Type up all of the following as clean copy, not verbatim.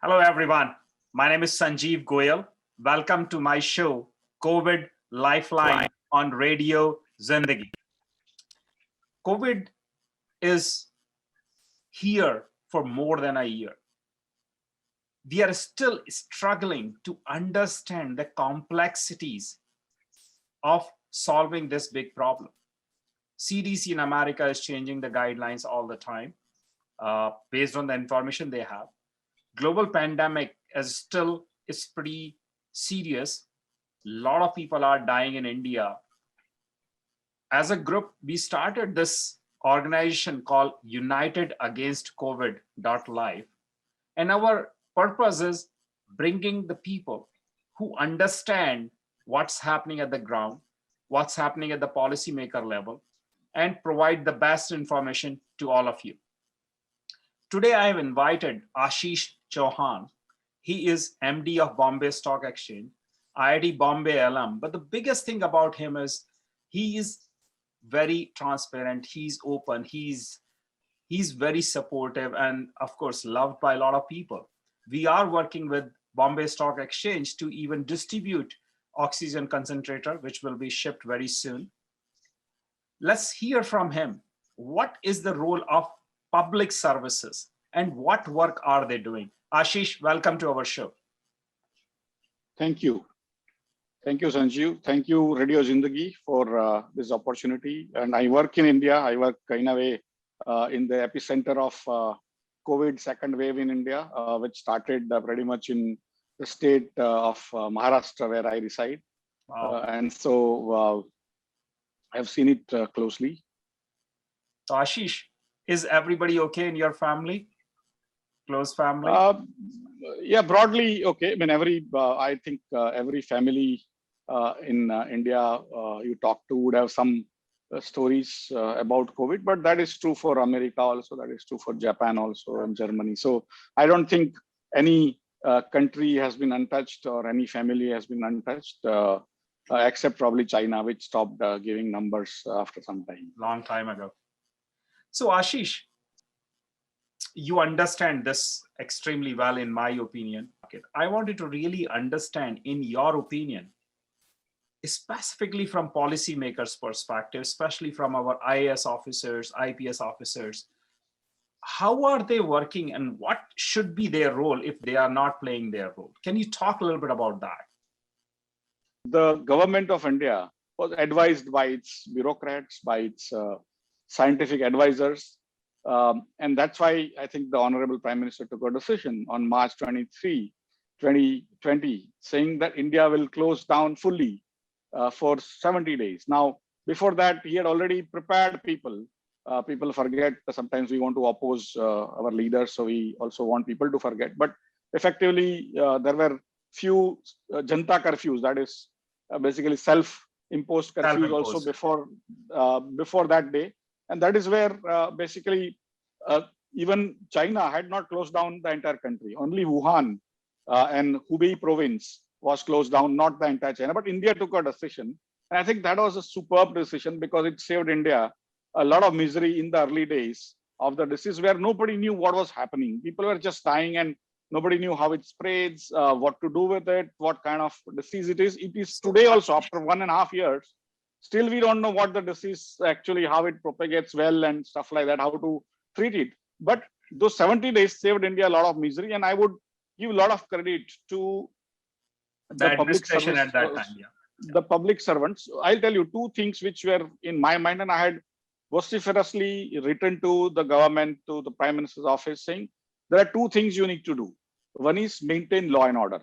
Hello, everyone. My name is Sanjeev Goyal. Welcome to my show, COVID Lifeline on Radio Zindagi. COVID is here for more than a year. We are still struggling to understand the complexities of solving this big problem. CDC in America is changing the guidelines all the time based on the information they have. Global pandemic is pretty serious. A lot of people are dying in India. As a group, we started this organization called United Against COVID.live. And our purpose is bringing the people who understand what's happening at the ground, what's happening at the policymaker level, and provide the best information to all of you. Today, I have invited Ashish Chauhan. He is MD of Bombay Stock Exchange, IIT Bombay alum. But the biggest thing about him is he is very transparent. He's open. He's very supportive and, of course, loved by a lot of people. We are working with Bombay Stock Exchange to even distribute oxygen concentrator, which will be shipped very soon. Let's hear from him. What is the role of public services and what work are they doing? Ashish, welcome to our show. Thank you. Thank you, Sanjeev. Thank you, Radio Zindagi, for this opportunity. And I work in India. I work in a way in the epicenter of COVID second wave in India, which started pretty much in the state of Maharashtra, where I reside. Wow. And so I've seen it closely. So Ashish, is everybody okay in your family? Close family? Yeah, broadly okay. I mean, I think every family in India you talk to would have some stories about COVID, but that is true for America also, that is true for Japan also, and Germany. So I don't think any country has been untouched or any family has been untouched, except probably China, which stopped giving numbers after some time. Long time ago. So Ashish, you understand this extremely well, in my opinion. I wanted to really understand, in your opinion, specifically from policymakers' perspective, especially from our IAS officers, IPS officers, how are they working and what should be their role if they are not playing their role? Can you talk a little bit about that? The government of India was advised by its bureaucrats, by its scientific advisors. And that's why I think the Honorable Prime Minister took a decision on March 23, 2020, saying that India will close down fully for 70 days. Now, before that, he had already prepared people. People forget, sometimes we want to oppose our leaders, so we also want people to forget. But effectively, there were few Janta curfews, that is basically self-imposed curfews also before that day. And that is where basically even China had not closed down the entire country. Only Wuhan and Hubei province was closed down, not the entire China. But India took a decision. And I think that was a superb decision because it saved India a lot of misery in the early days of the disease where nobody knew what was happening. People were just dying and nobody knew how it spreads, what to do with it, what kind of disease it is. It is today also, after 1.5 years. Still, we don't know what the disease actually, how it propagates well and stuff like that, how to treat it. But those 70 days saved India a lot of misery. And I would give a lot of credit to the public service at that time. Yeah. The public servants. I'll tell you two things which were in my mind, and I had vociferously written to the government, to the Prime Minister's office, saying there are two things you need to do. One is maintain law and order.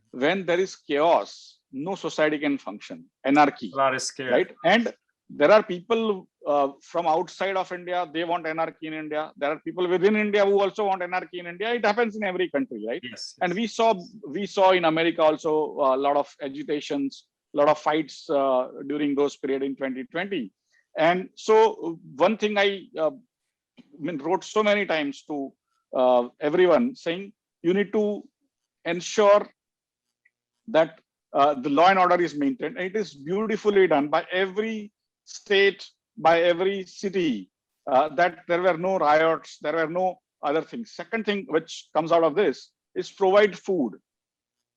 When there is chaos, no society can function. Anarchy, right? And there are people from outside of India, they want anarchy in India. There are people within India who also want anarchy in India. It happens in every country, right? Yes. And we saw in America also a lot of agitations, a lot of fights during those period in 2020. And so one thing I wrote so many times to everyone, saying you need to ensure that the law and order is maintained. And it is beautifully done by every state, by every city, that there were no riots, there were no other things. Second thing which comes out of this, is provide food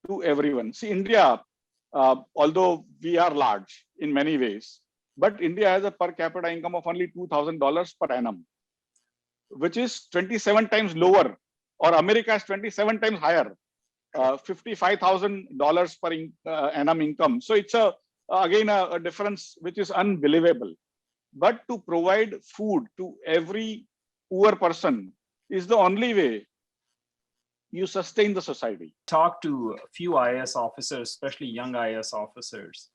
to everyone. See, India, although we are large in many ways, but India has a per capita income of only $2,000 per annum, which is 27 times lower, or America is 27 times higher, $55,000 per annum income. So it's again a difference which is unbelievable. But to provide food to every poor person is the only way you sustain the society. Talked to a few IAS officers, especially young IAS officers,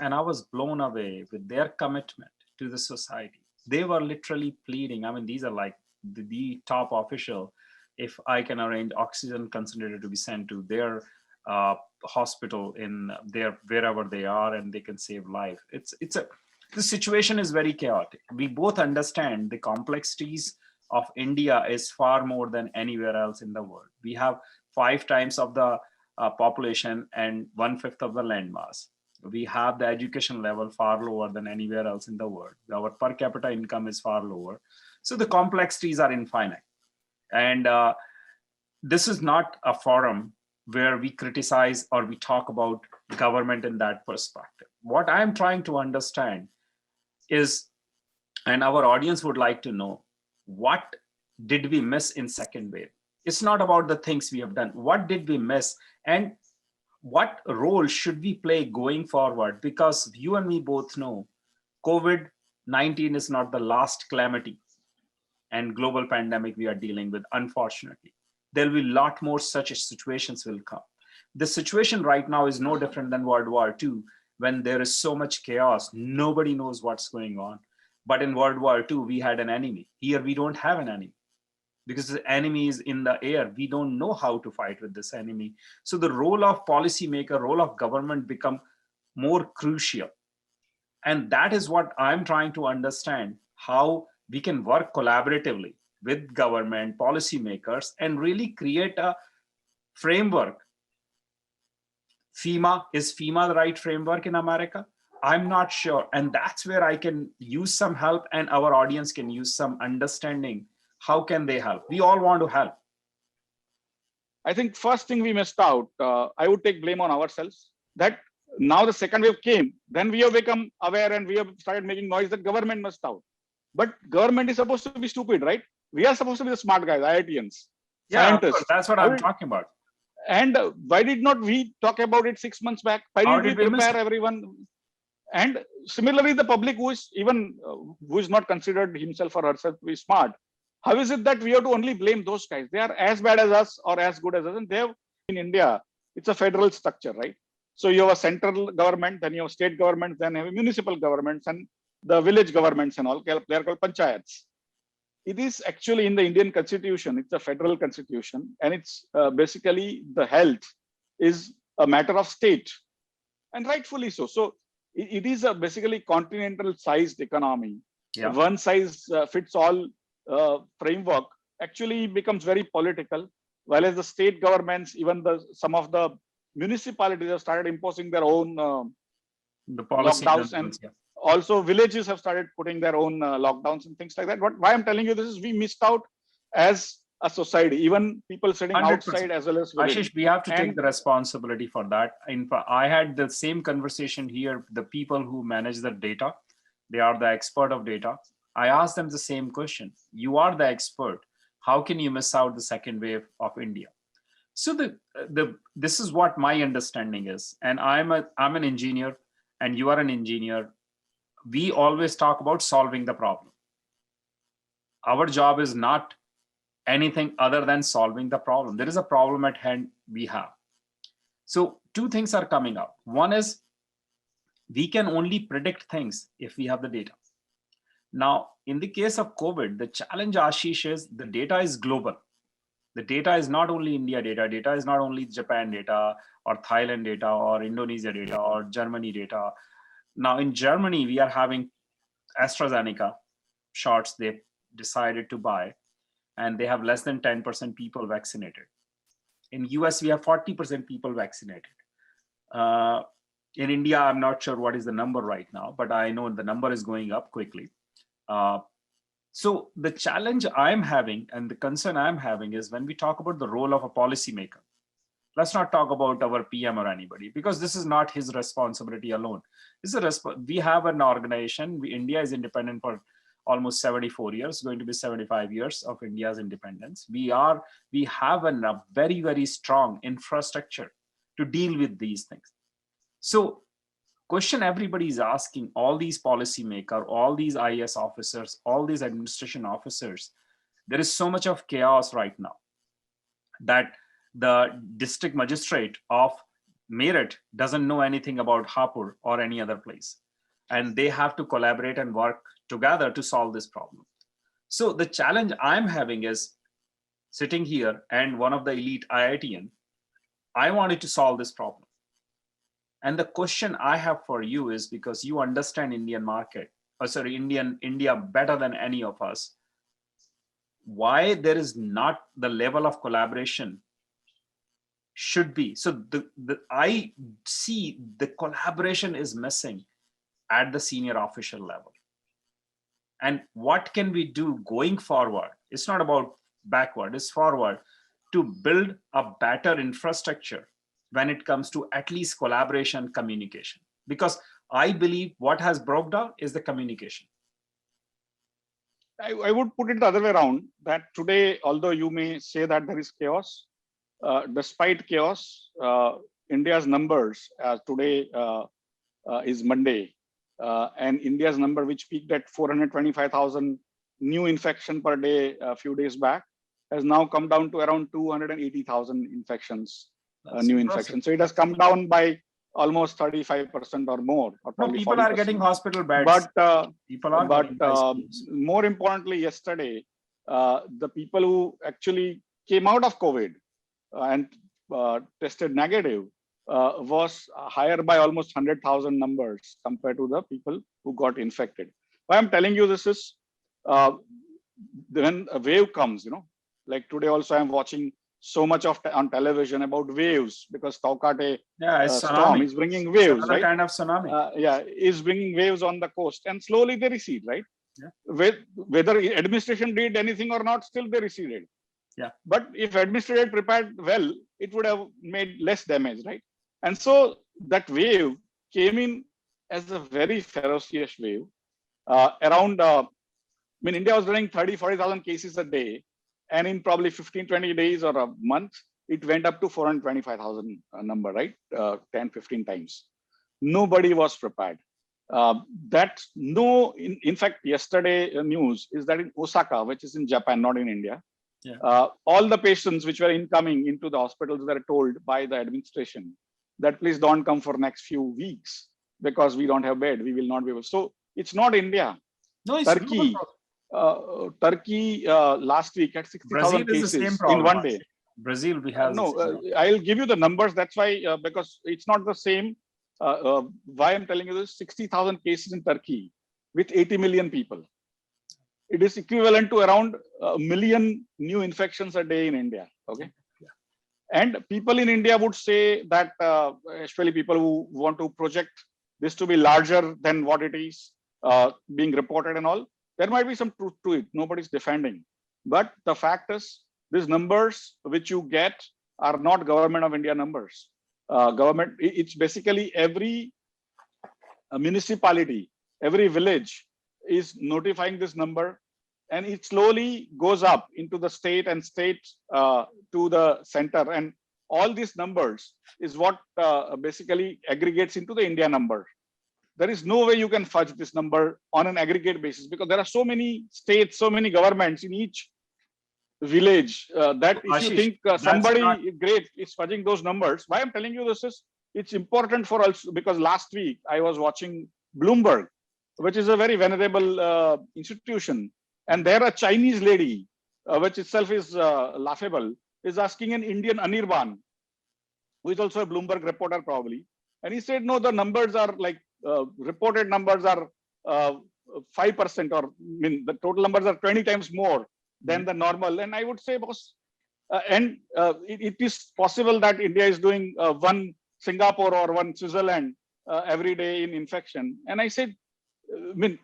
and I was blown away with their commitment to the society. They were literally pleading. I mean, these are like the top official. If I can arrange oxygen concentrator to be sent to their hospital in their wherever they are, and they can save life. The situation is very chaotic. We both understand the complexities of India is far more than anywhere else in the world. We have 5 times of the population and 1/5 of the land mass. We have the education level far lower than anywhere else in the world. Our per capita income is far lower. So the complexities are infinite. And this is not a forum where we criticize or we talk about government in that perspective. What I'm trying to understand is, and our audience would like to know, what did we miss in second wave? It's not about the things we have done. What did we miss? And what role should we play going forward? Because you and me both know COVID-19 is not the last calamity and global pandemic we are dealing with, unfortunately. There'll be a lot more such situations will come. The situation right now is no different than World War II, when there is so much chaos, nobody knows what's going on. But in World War II, we had an enemy. Here, we don't have an enemy because the enemy is in the air. We don't know how to fight with this enemy. So the role of policymaker, role of government become more crucial. And that is what I'm trying to understand, how we can work collaboratively with government, policymakers, and really create a framework. Is FEMA the right framework in America? I'm not sure. And that's where I can use some help and our audience can use some understanding. How can they help? We all want to help. I think first thing we missed out, I would take blame on ourselves, that now the second wave came, then we have become aware and we have started making noise that government missed out. But government is supposed to be stupid, right? We are supposed to be the smart guys, IITians, scientists. That's what I'm talking about. And why did not we talk about it 6 months back? Why did we prepare everyone? And similarly, the public who is even who is not considered himself or herself to be smart, how is it that we have to only blame those guys? They are as bad as us or as good as us. And they have, in India, it's a federal structure, right? So you have a central government, then you have state governments, then you have municipal governments and the village governments and all. They are called panchayats. It is actually in the Indian constitution, it's a federal constitution, and it's basically the health is a matter of state, and rightfully so. So it is a basically continental sized economy. Yeah. One size fits all framework actually becomes very political, while as the state governments, even some of the municipalities have started imposing their own the policy lockdowns, and also villages have started putting their own lockdowns and things like that. Why I'm telling you this is we missed out as a society, even people sitting 100%. Outside as well as within. Ashish, we have to take the responsibility for that. In fact, I had the same conversation here. The people who manage the data, they are the expert of data. I asked them the same question. You are the expert. How can you miss out the second wave of India? So this is what my understanding is. And I'm an engineer and you are an engineer. We always talk about solving the problem. Our job is not anything other than solving the problem. There is a problem at hand we have. So 2 things are coming up. One is we can only predict things if we have the data. Now, in the case of COVID, the challenge, Ashish, is the data is global. The data is not only India data. Data is not only Japan data or Thailand data or Indonesia data or Germany data. Now in Germany, we are having AstraZeneca shots they decided to buy, and they have less than 10% people vaccinated. In US, we have 40% people vaccinated. In India, I'm not sure what is the number right now, but I know the number is going up quickly. So the challenge I'm having and the concern I'm having is when we talk about the role of a policymaker, Let's not talk about our PM or anybody, because this is not his responsibility alone. We have an organization. India is independent for almost 74 years, going to be 75 years of India's independence. We have a very, very strong infrastructure to deal with these things. So question everybody is asking, all these policymakers, all these IAS officers, all these administration officers, there is so much of chaos right now that the district magistrate of Meerut doesn't know anything about Hapur or any other place. And they have to collaborate and work together to solve this problem. So the challenge I'm having is sitting here and one of the elite IITian, I wanted to solve this problem. And the question I have for you is, because you understand Indian market, India better than any of us, why there is not the level of collaboration should be. So I see the collaboration is missing at the senior official level. And what can we do going forward? It's not about backward, it's forward, to build a better infrastructure when it comes to at least collaboration, communication. Because I believe what has broke down is the communication. I would put it the other way around, that today, although you may say that there is chaos, despite chaos, India's numbers today is Monday, and India's number, which peaked at 425,000 new infection per day a few days back, has now come down to around 280,000 infections, new infections. So it has come down by almost 35% or more. Or no, people 40%. Are getting hospital beds. But more importantly, yesterday, the people who actually came out of COVID and tested negative was higher by almost 100,000 numbers compared to the people who got infected. Why I'm telling you this is, when a wave comes, like today also I'm watching so much on television about waves, because Taukate storm is bringing waves, right? Kind of tsunami. Is bringing waves on the coast, and slowly they recede, right? Yeah. Whether administration did anything or not, still they receded. Yeah. But if administration had prepared well, it would have made less damage, right? And so that wave came in as a very ferocious wave. India was running 30-40,000 cases a day. And in probably 15-20 days or a month, it went up to 425,000 number, right? 10-15 times. Nobody was prepared. In fact, yesterday news is that in Osaka, which is in Japan, not in India, all the patients which were incoming into the hospitals were told by the administration that please don't come for next few weeks because we don't have bed. We will not be able. So it's not India. No, it's Turkey. Turkey last week had 60,000 cases in one day. Brazil, we have I'll give you the numbers. That's why, because it's not the same. Why I'm telling you this: 60,000 cases in Turkey with 80 million people. It is equivalent to around 1 million new infections a day in India. Okay, and people in India would say that, especially people who want to project this to be larger than what it is being reported and all. There might be some truth to it. Nobody's defending. But the fact is, these numbers which you get are not government of India numbers. It's basically every municipality, every village is notifying this number, and it slowly goes up into the state and state to the center. And all these numbers is what basically aggregates into the India number. There is no way you can fudge this number on an aggregate basis, because there are so many states, so many governments in each village that if you think somebody great is fudging those numbers. Why I'm telling you this is, it's important for us, because last week I was watching Bloomberg, which is a very venerable institution. And there a Chinese lady, which itself is laughable, is asking an Indian Anirban, who is also a Bloomberg reporter probably. And he said, no, the numbers are like, reported numbers are 5%, or the total numbers are 20 times more than the normal. And I would say, boss, it is possible that India is doing one Singapore or one Switzerland every day in infection. And I said,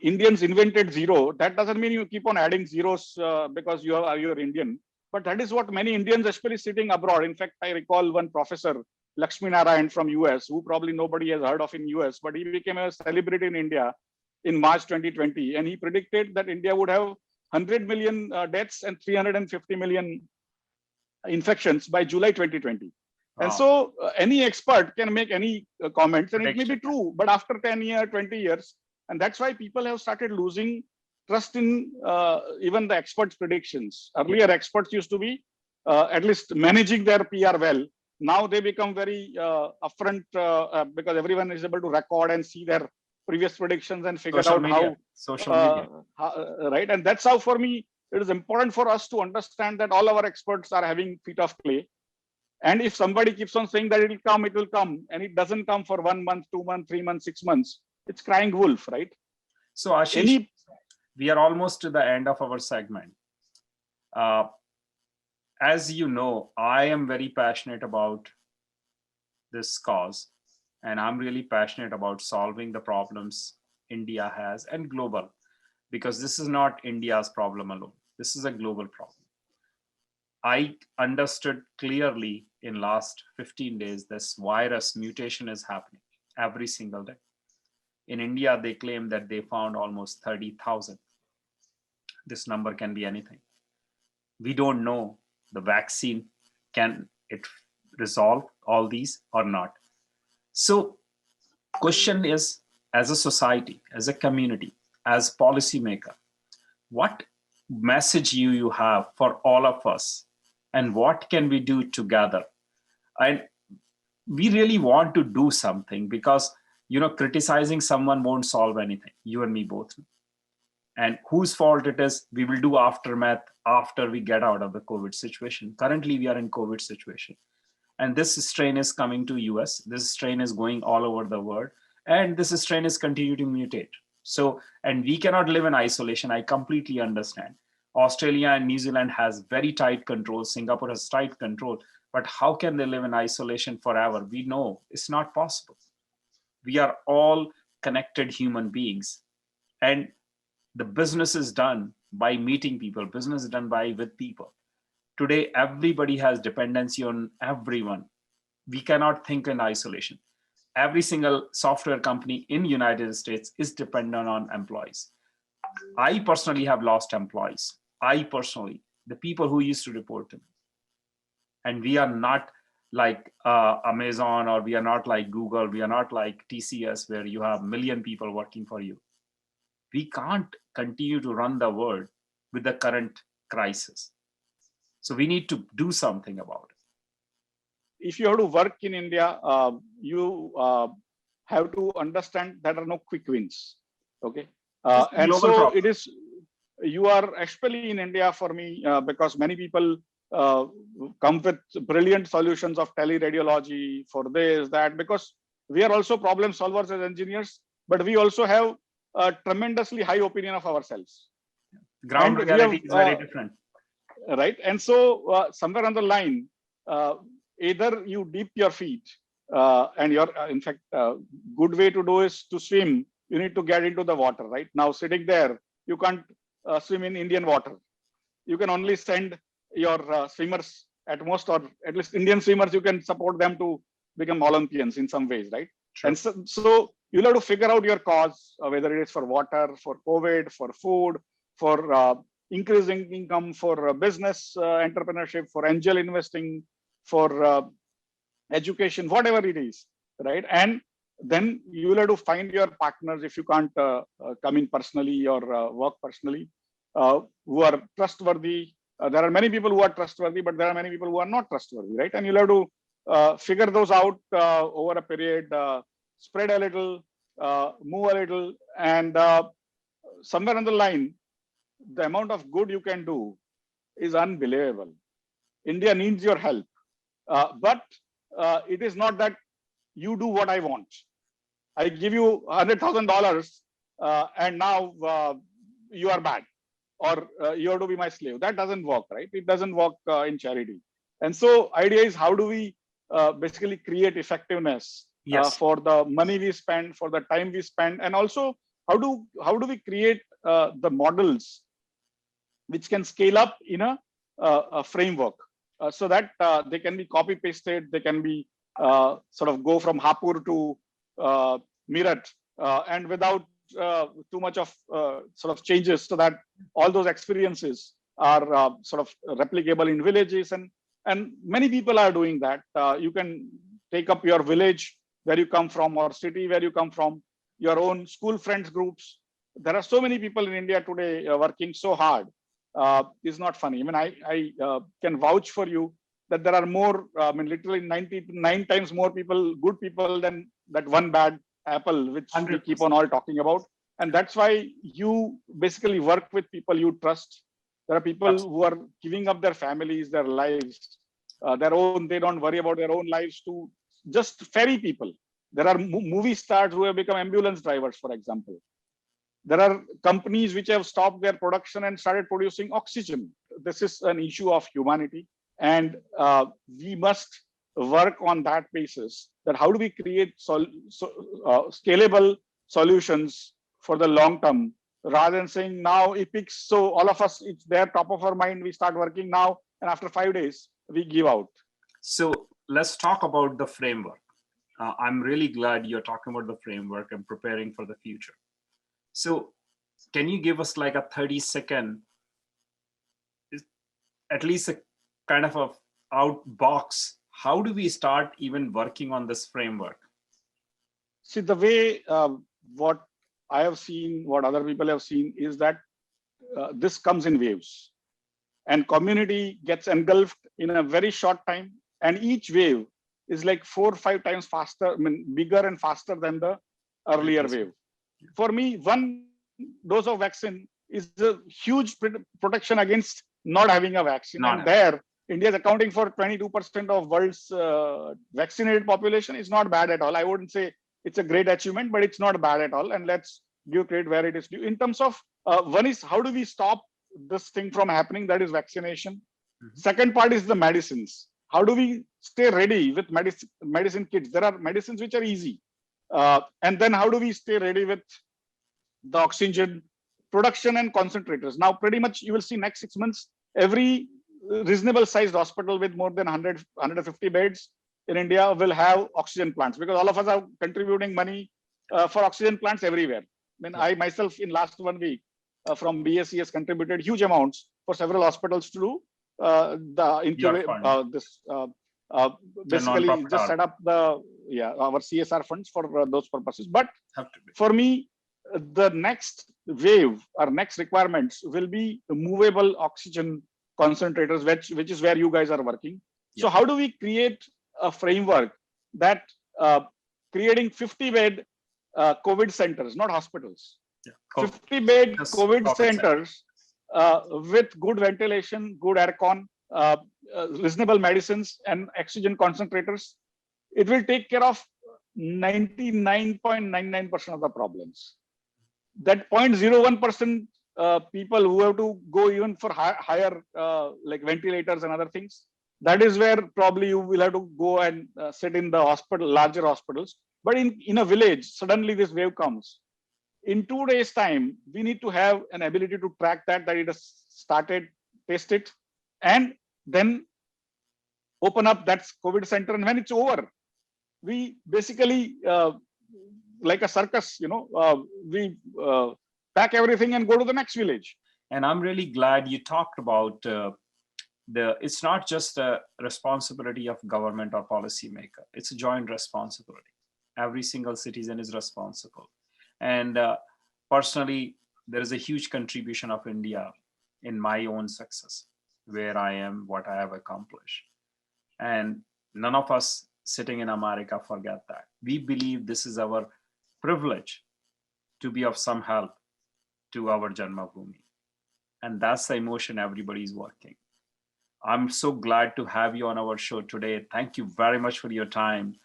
Indians invented zero. That doesn't mean you keep on adding zeros because you're Indian. But that is what many Indians, especially sitting abroad. In fact, I recall one professor, Lakshmi Narayan from US, who probably nobody has heard of in US, but he became a celebrity in India in March 2020. And he predicted that India would have 100 million deaths and 350 million infections by July 2020. And so any expert can make any comments, and it may be true, but after 10 years, 20 years, and that's why people have started losing trust in even the experts' predictions. Earlier, experts used to be at least managing their PR well. Now they become very upfront because everyone is able to record and see their previous predictions and figure out how, right? And that's how, for me, it is important for us to understand that all our experts are having feet of clay. And if somebody keeps on saying that it will come, and it doesn't come for 1 month, 2 months, 3 months, 6 months, it's crying wolf, right? So Ashish, we are almost to the end of our segment. As you know, I am very passionate about this cause, and I'm really passionate about solving the problems India has and global, because this is not India's problem alone. This is a global problem. I understood clearly in last 15 days, this virus mutation is happening every single day. In India, they claim that they found almost 30,000. This number can be anything. We don't know the vaccine, can it resolve all these or not? So question is, as a society, as a community, as policymaker, what message you have for all of us, and what can we do together? And we really want to do something, because criticizing someone won't solve anything. You and me both. And whose fault it is, we will do aftermath after we get out of the COVID situation. Currently, we are in COVID situation. And this strain is coming to US. This strain is going all over the world. And this strain is continuing to mutate. So, and we cannot live in isolation. I completely understand. Australia and New Zealand has very tight control. Singapore has tight control. But how can they live in isolation forever? We know it's not possible. We are all connected human beings. And the business is done by meeting people. Business is done with people. Today, everybody has dependency on everyone. We cannot think in isolation. Every single software company in the United States is dependent on employees. I personally have lost employees. The people who used to report to me. And we are not like Amazon, or we are not like Google. We are not like TCS, where you have 1 million people working for you. We can't continue to run the world with the current crisis. So we need to do something about it. If you have to work in India, you have to understand there are no quick wins. Okay. And so problem. It is, you are especially in India for me, because many people come with brilliant solutions of teleradiology for this, that, because we are also problem solvers as engineers, but we also have a tremendously high opinion of ourselves. Ground reality is very different. Right. And so somewhere on the line, either you dip your feet and you're, in fact, good way to do is to swim. You need to get into the water, right? Now, sitting there, you can't swim in Indian water. You can only send your swimmers at most, or at least Indian swimmers, you can support them to become Olympians in some ways, right? Sure. And so you'll have to figure out your cause, whether it is for water, for COVID, for food, for increasing income, for business entrepreneurship, for angel investing, for education, whatever it is, right? And then you will have to find your partners if you can't come in personally or work personally, who are trustworthy. There are many people who are trustworthy, but there are many people who are not trustworthy, right? And you'll have to figure those out over a period, spread a little, move a little, and somewhere on the line, the amount of good you can do is unbelievable. India needs your help, but it is not that you do what I want. I give you $100,000 and now you are bad, or you have to be my slave. That doesn't work, right? It doesn't work in charity. And so idea is, how do we basically create effectiveness for the money we spend, for the time we spend, and also how do we create the models which can scale up in a a framework so that they can be copy pasted, they can be sort of go from Hapur to Meerut and without too much of sort of changes, so that all those experiences are sort of replicable in villages, and many people are doing that. You can take up your village where you come from or city where you come from, your own school friends groups. There are so many people in India today working so hard. It's not funny. I mean, I can vouch for you that there are more, I mean, literally 99 times more people, good people, than that one bad apple, which we 100%. keep on all talking about. And that's why you basically work with people you trust. There are people who are giving up their families, their lives, their own, they don't worry about their own lives to just ferry people. There are movie stars who have become ambulance drivers, for example. There are companies which have stopped their production and started producing oxygen. This is an issue of humanity. And we must work on that basis, that how do we create scalable solutions for the long term, rather than saying now epics, so all of us, it's there top of our mind, we start working now, and after 5 days, we give out. So let's talk about the framework. I'm really glad you're talking about the framework and preparing for the future. So can you give us like a 30-second, at least a kind of a out box? How do we start even working on this framework? See, the way what I have seen, what other people have seen, is that this comes in waves, and community gets engulfed in a very short time, and each wave is like 4 or 5 times faster, I mean, bigger and faster than the earlier wave. For me, one dose of vaccine is a huge protection against not having a vaccine. And there, India is accounting for 22% of world's vaccinated population. Is not bad at all. I wouldn't say it's a great achievement, but it's not bad at all. And let's give credit where it is due. In terms of, one is how do we stop this thing from happening? That is vaccination. Second part is the medicines. How do we stay ready with medicine kits? There are medicines which are easy. And then how do we stay ready with the oxygen production and concentrators? Now, pretty much you will see next 6 months, every reasonable sized hospital with more than 100, 150 beds in India will have oxygen plants, because all of us are contributing money for oxygen plants everywhere. I mean, I myself in last 1 week from BSc has contributed huge amounts for several hospitals to do the incubate, basically just set up the our CSR funds for those purposes. But for me, the next wave or next requirements will be movable oxygen concentrators, which is where you guys are working. So how do we create a framework that creating 50-bed COVID centers, not hospitals, 50-bed COVID centers with good ventilation, good aircon, reasonable medicines and oxygen concentrators? It will take care of 99.99% of the problems. That 0.01% people who have to go even for higher like ventilators and other things, that is where probably you will have to go and sit in the hospital, larger hospitals. But in a village, suddenly this wave comes. In 2 days' time, we need to have an ability to track that it has started, test it, and then open up that COVID center. And when it's over, we basically, like a circus, we pack everything and go to the next village. And I'm really glad you talked about it's not just a responsibility of government or policymaker. It's a joint responsibility. Every single citizen is responsible. And personally, there is a huge contribution of India in my own success, where I am, what I have accomplished. And none of us sitting in America forget that. We believe this is our privilege to be of some help to our Janmabhoomi. And that's the emotion everybody is working. I'm so glad to have you on our show today. Thank you very much for your time.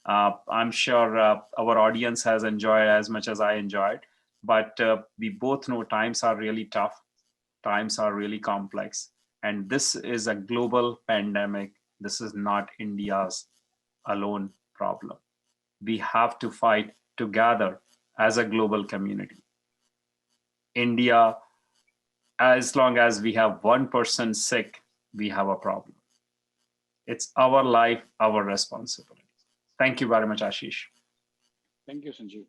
I'm sure our audience has enjoyed as much as I enjoyed, but we both know times are really tough. Times are really complex. And this is a global pandemic. This is not India's alone problem. We have to fight together as a global community. India, as long as we have one person sick, we have a problem. It's our life, our responsibility. Thank you very much, Ashish. Thank you, Sanjeev.